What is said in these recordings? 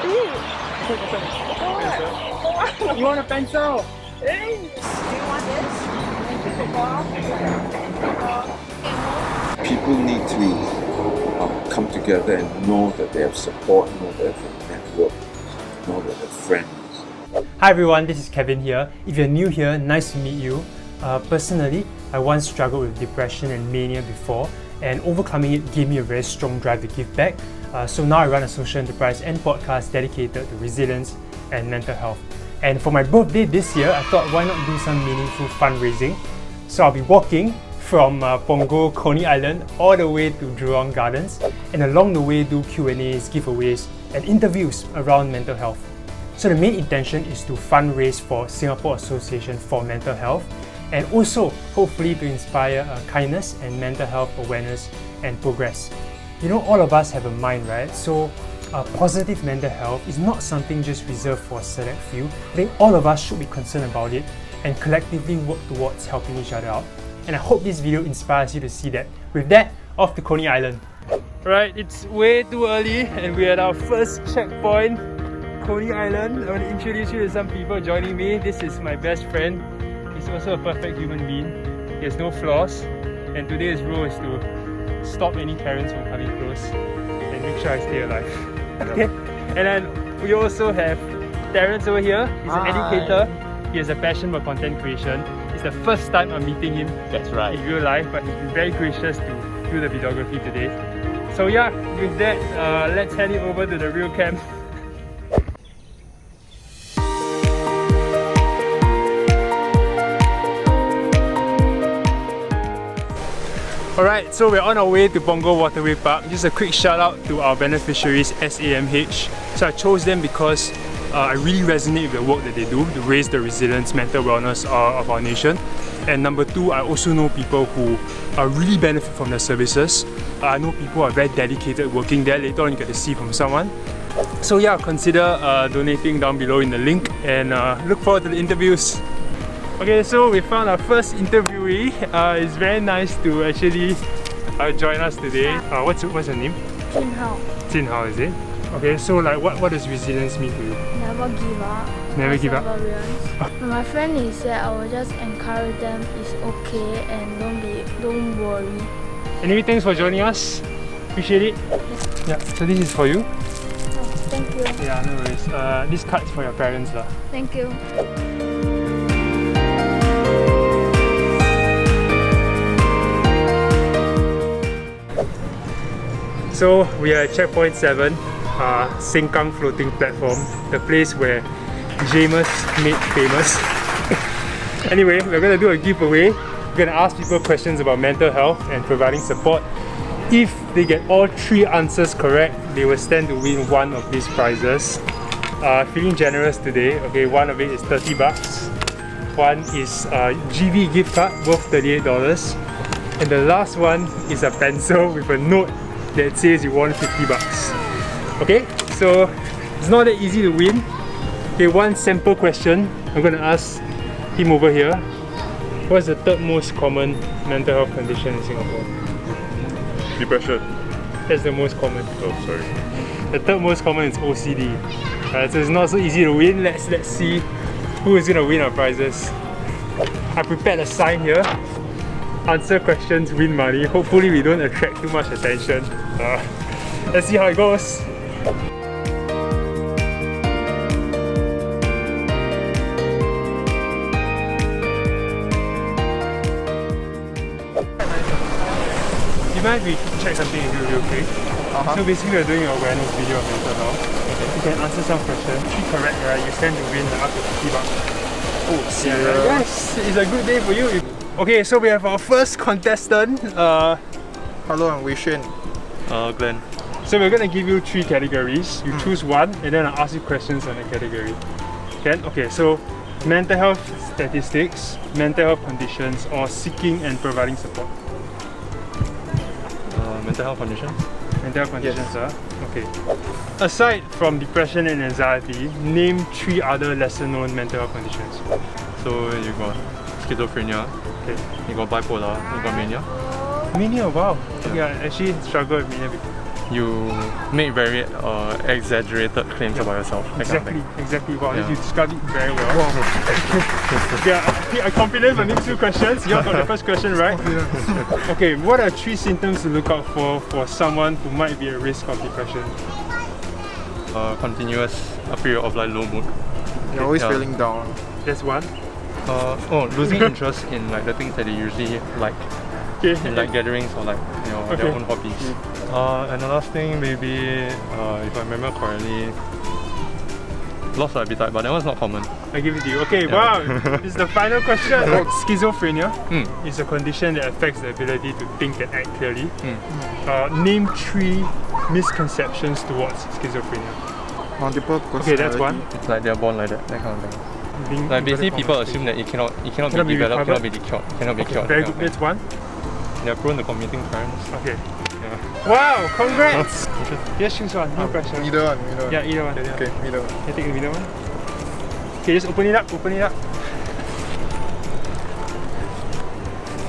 You want a pencil? Hey, do you want this? People need to come together and know that they have support, know that they have a network, know that they have friends. Hi everyone, this is Kevin here. If you're new here, nice to meet you. Personally, I once struggled with depression and mania before, and overcoming it gave me a very strong drive to give back. So now I run a social enterprise and podcast dedicated to resilience and mental health. And for my birthday this year, I thought why not do some meaningful fundraising. So I'll be walking from Punggol, Coney Island all the way to Jurong Gardens, and along the way do Q&As, giveaways and interviews around mental health. So the main intention is to fundraise for Singapore Association for Mental Health, and also hopefully to inspire kindness and mental health awareness and progress. You know, all of us have a mind, right? So positive mental health is not something just reserved for a select few. I think all of us should be concerned about it and collectively work towards helping each other out. And I hope this video inspires you to see that. With that, off to Coney Island. Right, it's way too early and we're at our first checkpoint, Coney Island. I want to introduce you to some people joining me. This is my best friend. He's also a perfect human being. He has no flaws. And today's role is to stop any Terence from coming close and make sure I stay alive. Okay. And then we also have Terence over here. He's an educator. He has a passion for content creation. It's the first time I'm meeting him That's right. in real life, but he's been very gracious to do the videography today. So yeah, with that, let's head it over to the real camp. Alright, so we're on our way to Punggol Waterway Park. Just a quick shout out to our beneficiaries, SAMH. So I chose them because I really resonate with the work that they do to raise the resilience, mental wellness of our nation. And number two, I also know people who really benefit from their services. I know people who are very dedicated working there. Later on you get to see from someone. So yeah, consider donating down below in the link, and look forward to the interviews. Okay, so we found our first interviewee. It's very nice to actually join us today. What's your name? Jin Hao. Jin Hao, is it? Okay, so like what does resilience mean to you? Never give up. Never give up. When my friend is sad, I will just encourage them it's okay and don't worry. Anyway, thanks for joining us. Appreciate it. Yeah, so this is for you. Oh, thank you. Yeah, no worries. This card's for your parents lah. Thank you. So we are at checkpoint 7, Sengkang floating platform, the place where Jamus made famous. Anyway, we're going to do a giveaway. We're going to ask people questions about mental health and providing support. If they get all 3 answers correct, they will stand to win one of these prizes. Feeling generous today. Okay, one of it is 30 bucks. One is a GV gift card worth $38. And the last one is a pencil with a note that says you won 50 bucks. Okay, so it's not that easy to win. Okay, one sample question. I'm going to ask him over here. What's the third most common mental health condition in Singapore? Depression. That's the most common. Oh, sorry. The third most common is OCD. So it's not so easy to win. Let's see who is going to win our prizes. I prepared a sign here. Answer questions, win money. Hopefully we don't attract too much attention. Let's see how it goes. Do you mind if we check something with you real quick? So basically we're doing an awareness video of mental health. You can answer some questions. 3 correct, right? You stand to win up to 50 bucks. Oh, serious? Yeah, yes, it's a good day for you. Okay, so we have our first contestant. Hello, I'm Wei Xuan. Glenn. So we're gonna give you 3 categories. You choose one, and then I'll ask you questions on the category. Okay, so mental health statistics, mental health conditions, or seeking and providing support. Mental health conditions? Mental health conditions, okay. Aside from depression and anxiety, name 3 other lesser known mental health conditions. So you got schizophrenia, Okay. you got bipolar, you got mania. Mania, wow. Yeah, I actually struggled with mania before. you make very exaggerated claims about yourself. That kind of thing. Exactly. Wow, Yeah. you described it very well. Yeah, I'm confident for next 2 questions. You got the first question right. Okay, what are 3 symptoms to look out for someone who might be at risk of depression? Continuous period of like low mood. You're always Yeah. feeling down. That's one. Losing interest in like the things that they usually like Okay. in like gatherings or like their own hobbies. And the last thing maybe if I remember correctly, lost of appetite, but that one's not common. I give it to you. Okay, Yeah. wow. This is the final question. Schizophrenia Mm. is a condition that affects the ability to think and act clearly. Mm. Name 3 misconceptions towards schizophrenia. Multiple personality. Okay, that's one. It's like they're born like that kind of thing. Being Like basically inverted people commas. assume that it cannot Cannot be be developed, recovered. cannot be cured. Very that good. kind of That's one. thing. They're prone to committing crimes. Okay. Yeah. Wow, congrats! Yes, choose one. No pressure. Either one. Yeah, either one. Yeah. Okay, either one. Can I take the middle one? Okay, just open it up.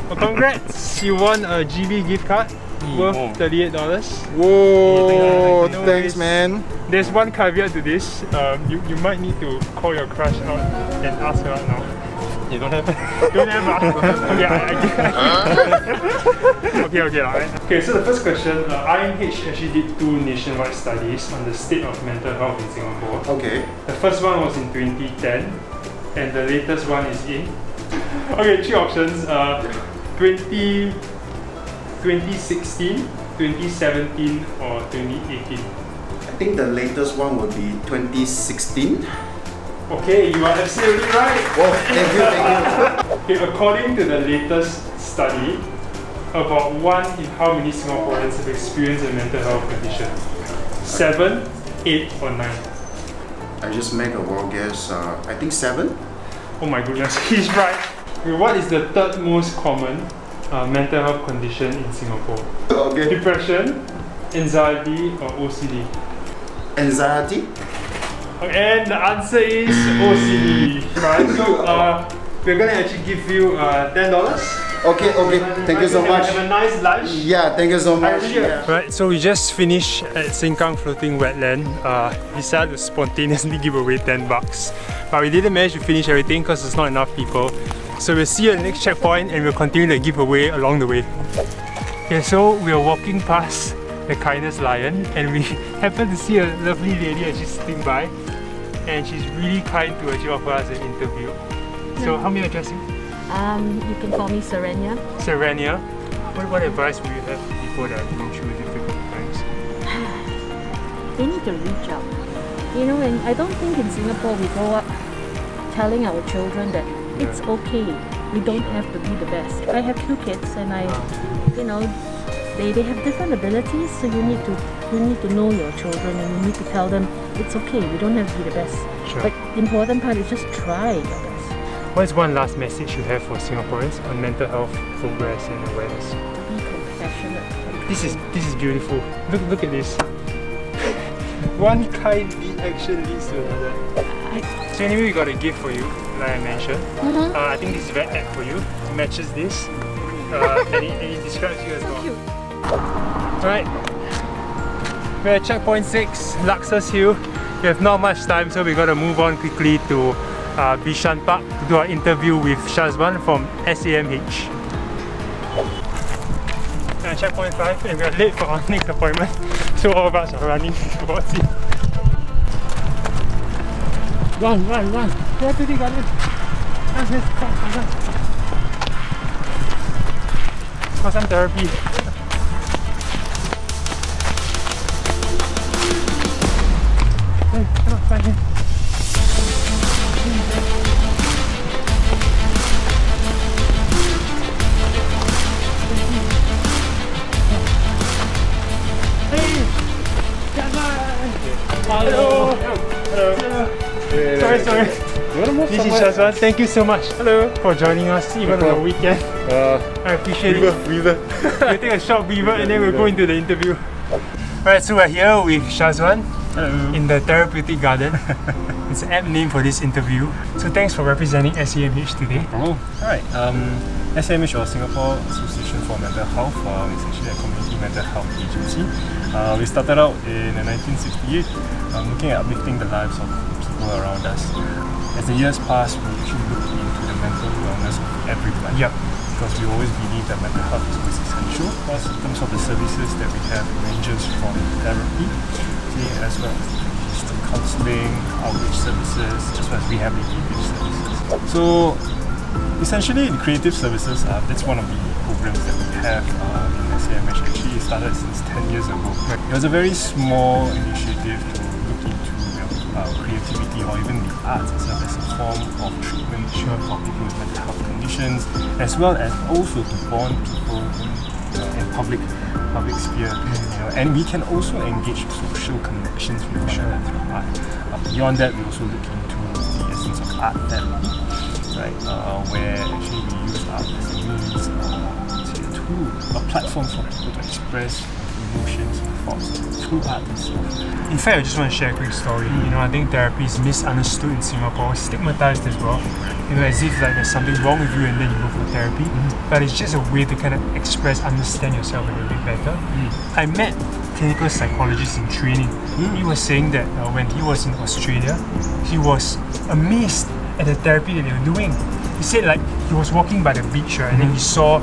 Oh, congrats! You won a GB gift card worth Oh. $38. Whoa, No thanks worries. man. There's one caveat to this. You might need to call your crush out and ask her out now. You don't have Don't have Okay, Okay, so the first question, IMH actually did 2 nationwide studies on the state of mental health in Singapore. Okay. The first one was in 2010 and the latest one is in... Okay, 3 options. 2016, 2017 or 2018. I think the latest one would be 2016. Okay, you are absolutely right. Oh, thank you. Okay, according to the latest study, about 1 in how many Singaporeans have experienced a mental health condition? 7, 8 or 9? I just make a wild guess. I think 7. Oh my goodness, he's right. Okay, what is the 3rd most common mental health condition in Singapore? Okay. Depression, anxiety or OCD? Anxiety. And the answer is OCD. Right, so we're gonna actually give you $10. Okay. Thank you so much. Have a nice lunch. Yeah, thank you so much. Yeah. Right, so we just finished at Sengkang Floating Wetland. Decided to spontaneously give away $10, but we didn't manage to finish everything because there's not enough people. So we'll see you at the next checkpoint and we'll continue the giveaway along the way. Okay, so we're walking past the Kindness Lion and we happen to see a lovely lady actually sitting by, and she's really kind to actually offer us an interview. So how may I address you? You can call me Serenia. Serenia, what advice would you have for people that are going through difficult times? They need to reach out. You know, and I don't think in Singapore we grow up telling our children that it's okay. We don't have to be the best. I have 2 kids and they have different abilities, so you need to know your children and you need to tell them it's okay. We don't have to be the best. Sure. But the important part is just try your best. What is one last message you have for Singaporeans on mental health progress and awareness? Be compassionate. This is beautiful. Look at this. One kind deed action leads to another. So anyway, we got a gift for you, like I mentioned. I think this is very apt for you. It matches this. And it describes you as well. Cute. Alright. We're at checkpoint 6, Luxus Hill. We have not much time, so we gotta move on quickly to Bishan Park to do our interview with Shazwan from SAMH. We're at checkpoint 5 and we are late for our next appointment, so all of us are running towards it. Run! Go to the garden. Run. For some therapy. Hey, come on, find him. Hello. Sorry. This is Shazwan. Thank you so much. Hello. For joining us even on the weekend. I appreciate it. Breather. We'll take a short breather and then we'll go into the interview. Alright, so we're here with Shazwan in the Therapeutic Garden. It's an apt name for this interview. So thanks for representing SAMH today. Oh, alright. SAMH or Singapore Association for Mental Health is actually a community mental health agency. We started out in 1968, looking at uplifting the lives of people around us. As the years passed, we actually looked into the mental wellness of everyone. Because we always believe that mental health is always essential. Plus, in terms of the services that we have, it ranges from therapy, as well as counselling, outreach services, as well as rehabilitative services. So, essentially, the creative services, that's one of the programs that we have in SAMH. Actually, it started since 10 years ago. It was a very small initiative to look into creativity or even the arts itself as a form of treatment for people with mental health conditions, as well as also to bond people in public sphere. And we can also engage social connections with one another through art. Beyond that, we also look into the essence of art therapy, right? Where actually we use art as a means, a tool, a platform for people to express emotions and thoughts through art itself. In fact, I just want to share a quick story. I think therapy is misunderstood in Singapore, stigmatized as well. As if like there's something wrong with you and then you go for therapy. But it's just a way to kind of express, understand yourself a little bit better. I met clinical psychologist in training. He was saying that when he was in Australia, he was amazed at the therapy that they were doing. He said like he was walking by the beach, right, and then he saw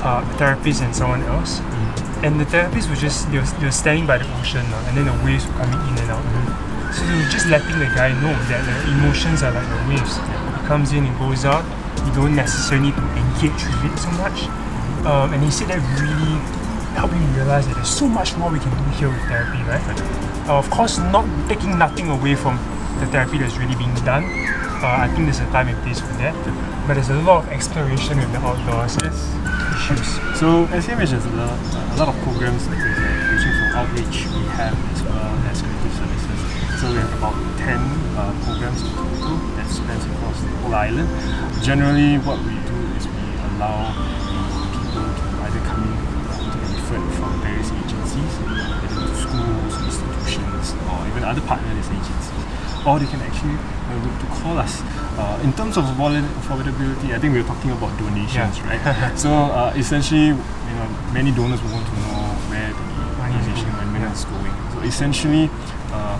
a therapist and someone else. And the therapists were just, they were standing by the ocean and then the waves were coming in and out. So they were just letting the guy know that the emotions are like the waves. It comes in and goes out. You don't necessarily need to engage with it so much. And he said that really helped him realize that there's so much more we can do here with therapy, right? Of course, not taking nothing away from the therapy that's really being done. I think there's a time and place for that. But there's a lot of exploration with the outdoors issues. So SAMH has a lot of programs ranging from outreach, rehab, as well as creative services. So we have about 10 programs in total that spans across the whole island. Generally, what we do is we allow people to either come in to be referred from various agencies, whether to schools, institutions, or even other partners agencies, or they can actually look to call us. In terms of affordability, I think we were talking about donations, right? So essentially, many donors will want to know where the donation money is going. So essentially,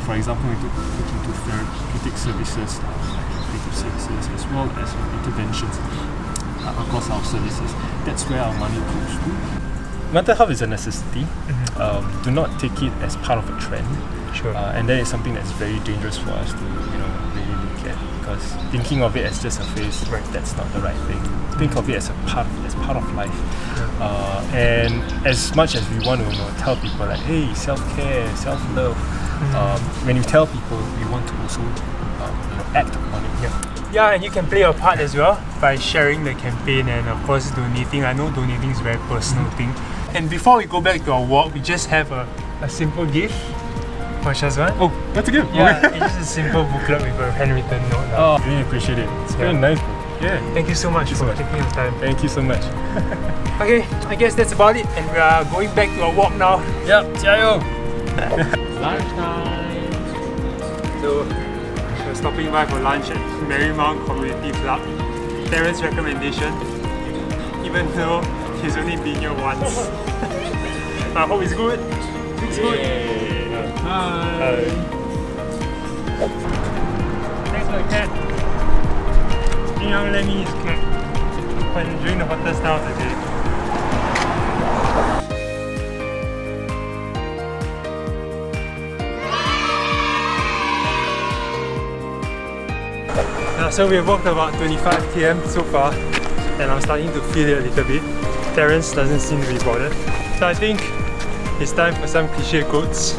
for example, we look into therapeutic services, like creative services, as well as interventions across our services. That's where our money goes to. Mental health is a necessity. Do not take it as part of a trend. And that is something that's very dangerous for us to really look at, because thinking of it as just a phase, that's not the right thing. Think of it as a part of life. And as much as we want to tell people like, hey, self-care, self-love, when you tell people, we want to also act upon it. Yeah, and you can play your part as well by sharing the campaign and of course donating. I know donating is a very personal thing. And before we go back to our walk, we just have a simple gift for Shazwan. Oh, that's a gift? Yeah, it's just a simple booklet with a handwritten note. Oh, I really appreciate it. It's very nice. Yeah. Thank you so much for taking your time. Thank you so much. Okay, I guess that's about it, and we are going back to our walk now. Yep, 加油! Lunchtime. So, we're stopping by for lunch at Marymount Community Club. Terence recommendation, even though he's only been here once. I hope it's good. Looks good. Hi. Thanks for the cat. Young Lemmy is cat. When during the hottest time of the day. So we've walked about 25 km so far, and I'm starting to feel it a little bit. Terence doesn't seem to be bothered. So I think it's time for some cliche quotes.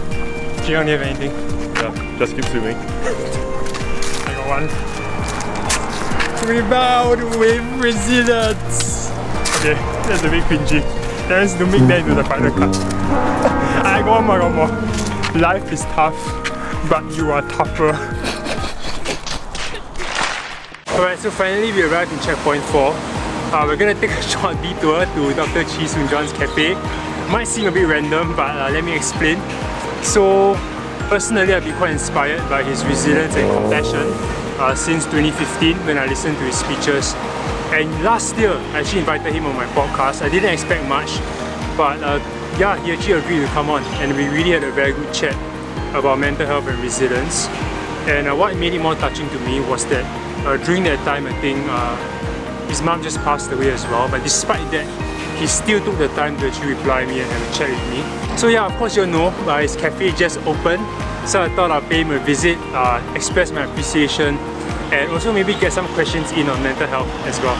Jiang, do you have anything? Yeah, just keep swimming. I got one. Rebound with resilience. Okay, that's a bit cringy. Terence, don't make that into the final cut. I got one more. Life is tough, but you are tougher. Alright, so finally we arrived in checkpoint 4. We're gonna take a short detour to Dr. Chee Soon John's cafe. Might seem a bit random, but let me explain. So, personally I've been quite inspired by his resilience and compassion since 2015 when I listened to his speeches. And last year, I actually invited him on my podcast. I didn't expect much, but yeah, he actually agreed to come on, and we really had a very good chat about mental health and resilience. And what made it more touching to me was that during that time, I think his mom just passed away as well, but despite that, he still took the time to actually reply me and have a chat with me. So yeah, of course you know, his cafe just opened, so I thought I'd pay him a visit, express my appreciation, and also maybe get some questions in on mental health as well.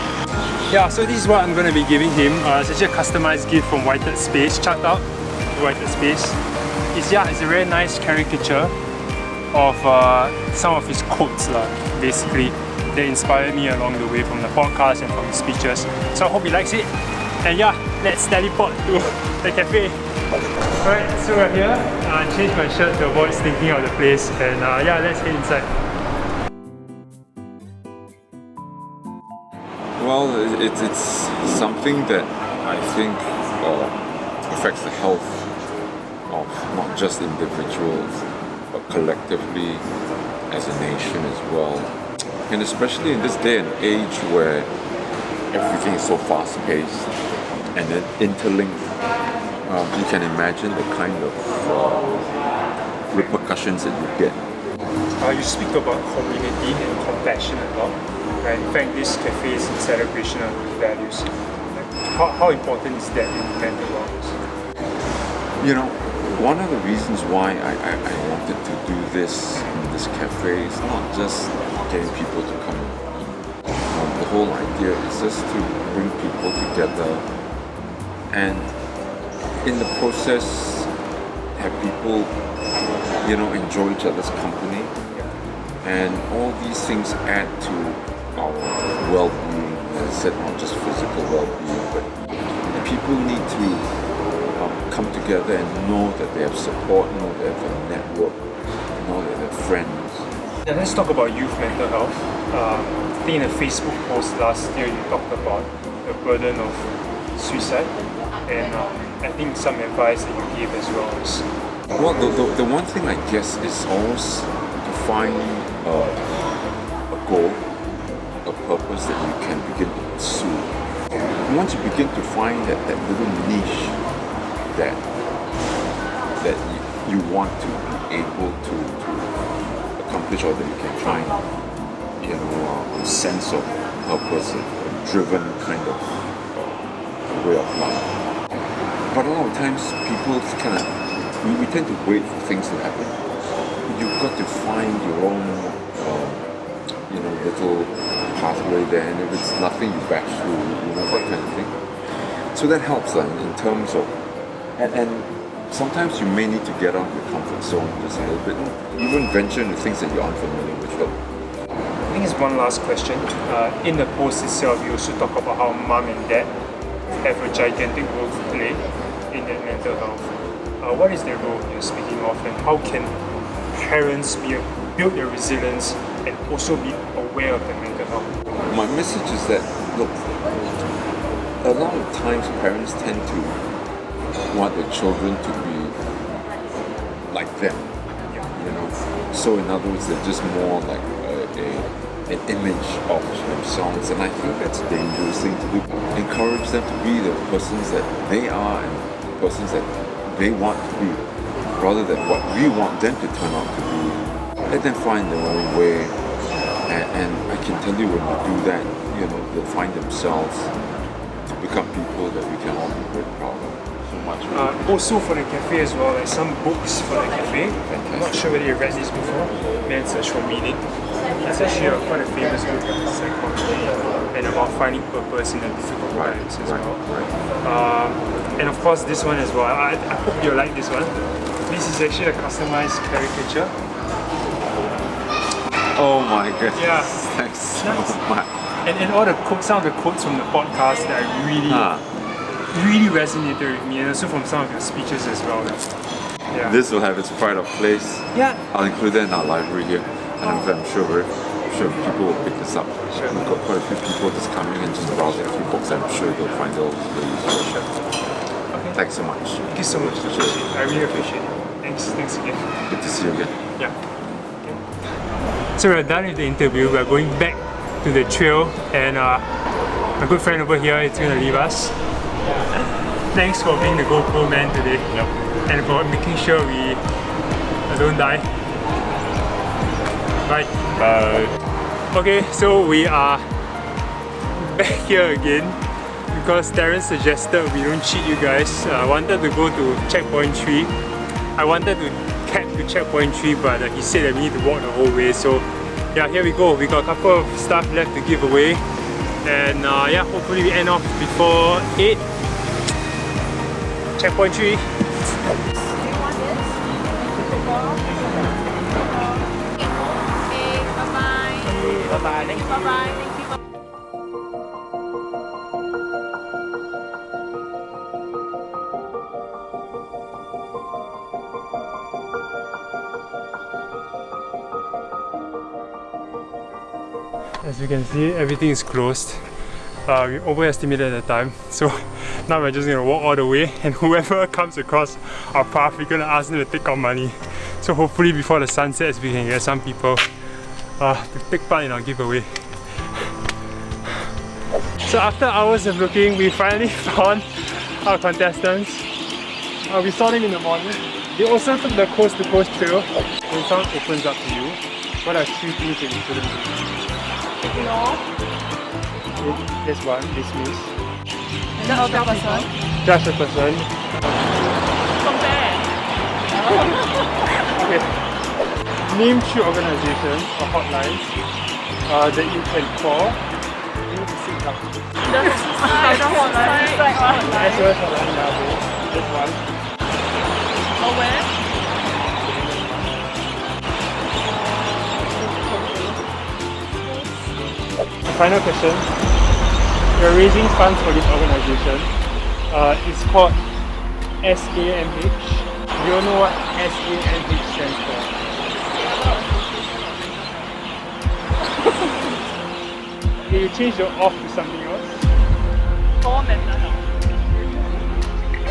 Yeah, so this is what I'm going to be giving him. It's actually a customized gift from Whited Space. Shout out to Whited Space. It's a very nice caricature of some of his quotes basically, that inspired me along the way from the podcast and from his speeches. So I hope he likes it. And yeah, let's teleport to the cafe. Alright, so we're here. Changed my shirt to avoid stinking of the place, and yeah, let's head inside. Well, it's something that I think affects the health of not just individuals, but collectively as a nation as well. And especially in this day and age where everything is so fast-paced and then interlinked, you can imagine the kind of repercussions that you get. You speak about community and compassion a lot. Right? In fact, this cafe is in celebration of these values. How important is that in mental wellness? You know, one of the reasons why I wanted to do this in this cafe is not just getting people to come and eat. The whole idea is just to bring people together and in the process have people, you know, enjoy each other's company, and all these things add to our well-being. As I said, not just physical well-being, but people need to come together and know that they have support, know they have a network, know that they're friends. Now let's talk about youth mental health. I think in a Facebook post last year you talked about the burden of suicide, and I think some advice that you gave as well is... Well, the one thing I guess is always to find a goal, a purpose that you can begin to pursue. And once you begin to find that little niche that you want to be able to accomplish, or that you can find, you know, a sense of purpose, a driven kind of way of life. But a lot of times people kind of, we tend to wait for things to happen. You've got to find your own, you know, little pathway there, and if it's nothing, you back through, you know, that kind of thing. So that helps in terms of, and sometimes you may need to get out of your comfort zone just a little bit, even venture into things that you're unfamiliar with. I think it's one last question. In the post itself, you also talk about how mom and dad have a gigantic role to play in that mental health. What is their role you're speaking of, and how can parents build their resilience and also be aware of their mental health? My message is that, look, a lot of times parents tend to want their children to be like them, you know. So in other words, they're just more like an image of themselves, and I think that's a dangerous thing to do. Encourage them to be the persons that they are and persons that they want to be, rather than what we want them to turn out to be. Let them find their own way, and I can tell you, when you do that, you know, they'll find themselves to become people that we can all be very proud of. So much. Also for the cafe as well, like some books for the cafe. I'm not sure whether you've read this before. Man's Search for Meaning. It's actually quite a famous book in psychology and about finding purpose in the difficult times as well. And of course this one as well. I hope you like this one. This is actually a customized caricature. Oh my goodness. Yeah. Thanks so much. And all the quotes, some of the quotes from the podcast that really resonated with me, and also from some of your speeches as well. Yeah. This will have its pride of place. Yeah. I'll include that in our library here, and I'm sure people will pick this up. Sure. We've got quite a few people just coming and just browsing through books. I'm sure they'll find those really useful. Okay. Thanks so much. Thank you so much. I really appreciate it. Thanks again. Good to see you again. Yeah. Okay. So we're done with the interview. We're going back to the trail, and my good friend over here is going to leave us. thanks for being the GoPro man today. Yep. And for making sure we don't die. Bye. Bye. Okay, so we are back here again because Terence suggested we don't cheat you guys. I wanted to go to checkpoint 3. I wanted to cap to checkpoint 3, but he said that we need to walk the whole way. So yeah, here we go. We got a couple of stuff left to give away. And yeah, hopefully we end off before 8. Checkpoint 3. Bye-bye. Thank you. Bye-bye. Thank you. As you can see, everything is closed. We overestimated the time, so now we're just gonna walk all the way, and whoever comes across our path, we're gonna ask them to take our money. So hopefully before the sun sets, we can get some people to take part in our giveaway. So after hours of looking, we finally found our contestants. We saw them in the morning. They also took the coast to coast trail. When someone opens up to you, what are 3 things that you shouldn't do? This one, dismiss. Judge the person. Judge the person. Compare. Okay. Name 3 organizations or hotlines that you can call. You need to sit up. The hotline. SOS hotline, this one. Or where? Final question. We're raising funds for this organization. It's called SAMH. Do you know what SAMH stands for? Can you change your off to something else? For mental health.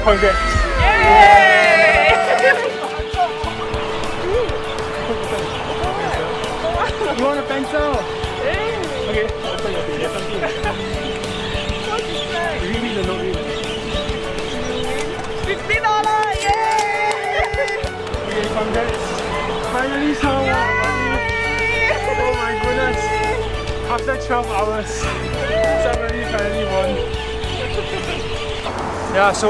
Congrats! Yay! You want a pencil? Okay, open your page. Something. Read the note. $50! Yay! Okay, congrats. Finally some money. Oh my goodness. After 12 hours, somebody finally won. Yeah, so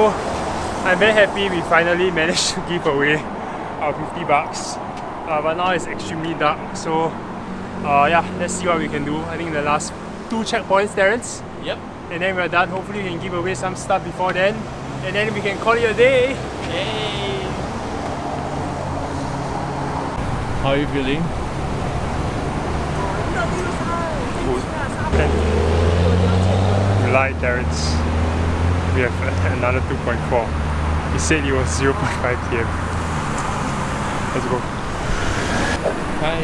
I'm very happy we finally managed to give away our $50. But now it's extremely dark, so yeah, let's see what we can do. I think the last 2 checkpoints, Terence. Yep. And then we're done. Hopefully we can give away some stuff before then. And then we can call it a day. Yay! How are you feeling? You lied, Terence. We have another 2.4. He said it was 0.5 km. Let's go. Hi.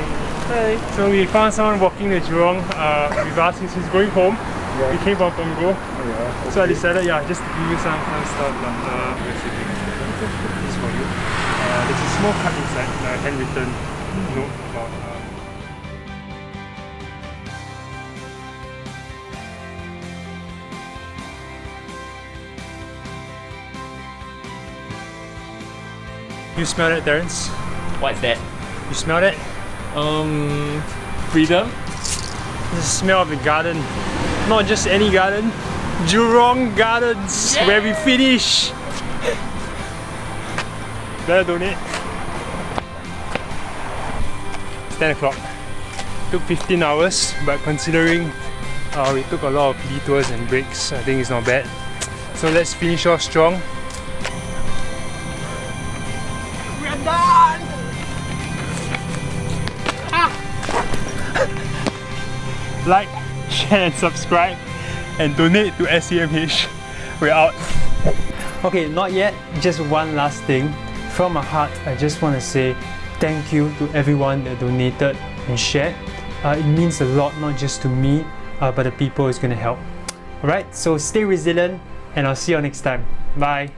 Hi. So we found someone walking the Jurong with us. He's going home. Yeah. We came from Punggol. Oh, yeah. Okay. So I decided, just to give you some stuff. But we're sitting. This is for you. There's a small card inside, a handwritten note about. You smell it, Terence? What's that? You smell it? Freedom? The smell of the garden. Not just any garden. Jurong Gardens, where we finish. Better donate. It's 10 o'clock. Took 15 hours, but considering we took a lot of detours and breaks, I think it's not bad. So let's finish off strong. We're done! Like, share and subscribe and donate to SAMH. We're out. Okay, not yet. Just one last thing. From my heart, I just want to say thank you to everyone that donated and shared. It means a lot, not just to me, but the people it's going to help. Alright, so stay resilient and I'll see you next time. Bye.